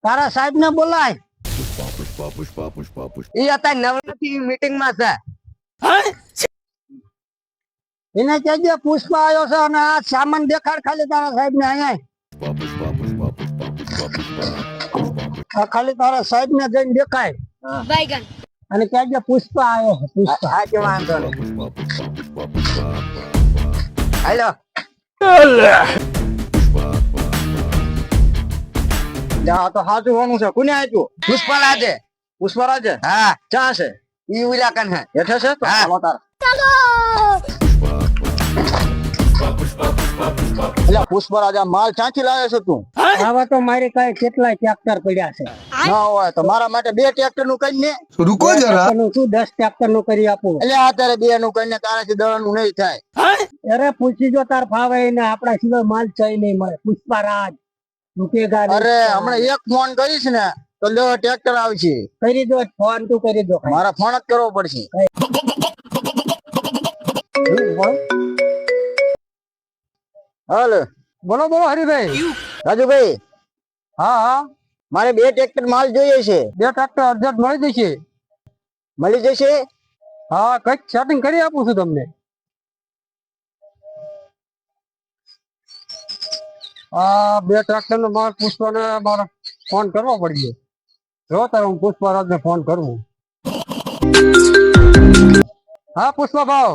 તારા સાહેબ ને બોલાય. ઈ અત્યારે નવરાત્રી મીટિંગ માં છે. એને કહેજે પુષ્પા આવ્યો છે અને આ સામાન દેખાડ ખાલી તારા સાહેબ ને અહીંયા. આ ખાલી તારા સાહેબ ને જઈને દેખાય बैगन અને કહેજે પુષ્પા આવ્યો છે, પુષ્પા. હા કે વાંધો નહીં. હાલો જા તો સાચું હોવાનું છે. કોને આપ્યું? પુષ્પરાજે. પુષ્પરાજે. હા ક્યાં છે? ઈ ઉલાકન હે. હેઠે છે તો હા. હાલો તાર. એટલે પુષ્પરાજ આ માલ ક્યાંથી લાવે છે તું? આવા તો મારી કઈ કેટલાય ટ્રેક્ટર પડ્યા છે. ના હોય તો મારા માટે 2 ટ્રેક્ટર નું કરી ને. रुको जरा નું શું 10 ટ્રેક્ટર નું કરી આપું? એટલે અત્યારે 2 નું કરીને તારાથી દવાનું નહીં થાય. અરે પૂછી જો તાર ફાવે ને આપડા સિવાય માલ ચાઈ નહીં મળે. પુષ્પરાજ રૂપેગા નહીં. અરે હમણાં એક ફોન કરીશ ને તો લો ટ્રેક્ટર આવશે. કરી દો ફોન તું કરી દો. મારા ફોન જ કરવો પડશે. હાલો બોલો બોલો હરિભાઈ. રાજુભાઈ હા હા મારે 2 ટ્રેક્ટર માલ જોઈએ છે. 2 ટ્રેક્ટર અર્જન્ટ મળી જશે. મળી જશે? હા કઈક સેટિંગ કરી આપું છું તમને. આ 2 ટ્રેક્ટર નો માલ પુષ્પાને મારે ફોન કરવો પડશે. જો તારે હું પુષ્પરાજ ને ફોન કરું. હા પુષ્પા ભાવ.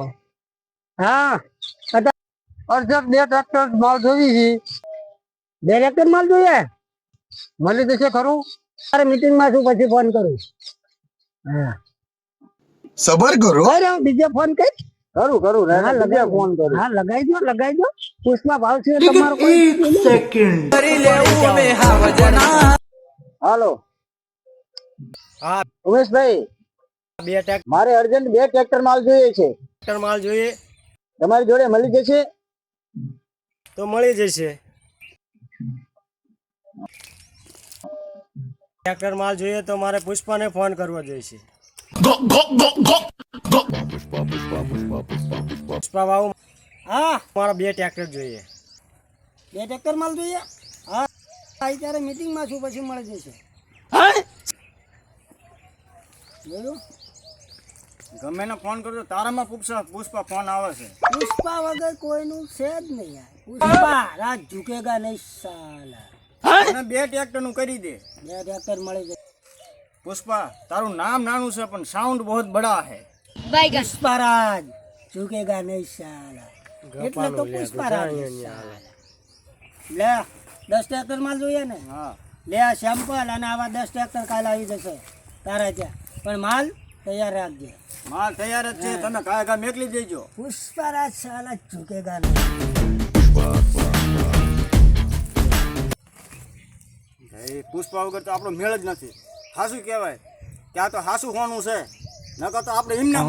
હા અર્જન્ટ 2 ટ્રેક્ટર માલ જોઈએ છે. 2 ટ્રેક્ટર માલ જોઈએ? મળી જશે ખરું? તારે મીટિંગ માં છું પછી ફોન કરું. હા सबर करो અરે બીજો ફોન કઈ કરું કરું હા, બીજા લગાઈ ફોન કરું. હા લગાઈ દો પુષ્પા ભાવ છે તમારો કોઈ હાલો હા ઉમેશભાઈ 2 ટ્રેક્ટર મારે અર્જન્ટ 2 ટ્રેક્ટર માલ જોઈએ છે. માલ જોઈએ તમારી જોડે મળી જશે? તો મળી જશે. ટ્રેક્ટર માલ જોઈએ તો મારે પુષ્પાને ફોન કરવો જોઈશે. પુષ્પા બાબુ હા મારા 2 ટ્રેક્ટર જોઈએ. 2 ટ્રેક્ટર માલ જોઈએ? હા અત્યારે મીટિંગ માં છું પછી મળી જશે. જોયું? ગમે ને ફોન કરજો તારામાં પુષ્પા ફોન આવે છે. પુષ્પા વગર કોઈનું છે જ નહીં યાર. પુષ્પા રાત ઝુકેગા નહીં સાલા. અને 2 ટ્રેક્ટર નું કરી દે. 2 ટ્રેક્ટર મળી જશે. પુષ્પા તારું નામ નાનું છે પણ સાઉન્ડ બહુ બડા છે. बैगन પુષ્પરાજ ઝુકેગા નહીં સાલા. એટલે તો પુષ્પરાજ સાલા. લે 10 ટ્રેક્ટર માલ જોઈએ ને? હા લે આ સેમ્પલ અને આવા 10 ટ્રેક્ટર કાલે આવી જશે તારા ત્યાં. પણ માલ તૈયાર રાખજે. માલ તૈયાર જ છે તમે કાયગા મેકલી દેજો. પુષ્પરાજ સાલા ઝુકેગા નહીં. ભાઈ પુષ્પા વગર તો આપણો મેળ જ નથી. હાસું કહેવાય ત્યાં તો હાસું હોવાનું છે નકર તો આપણે એમને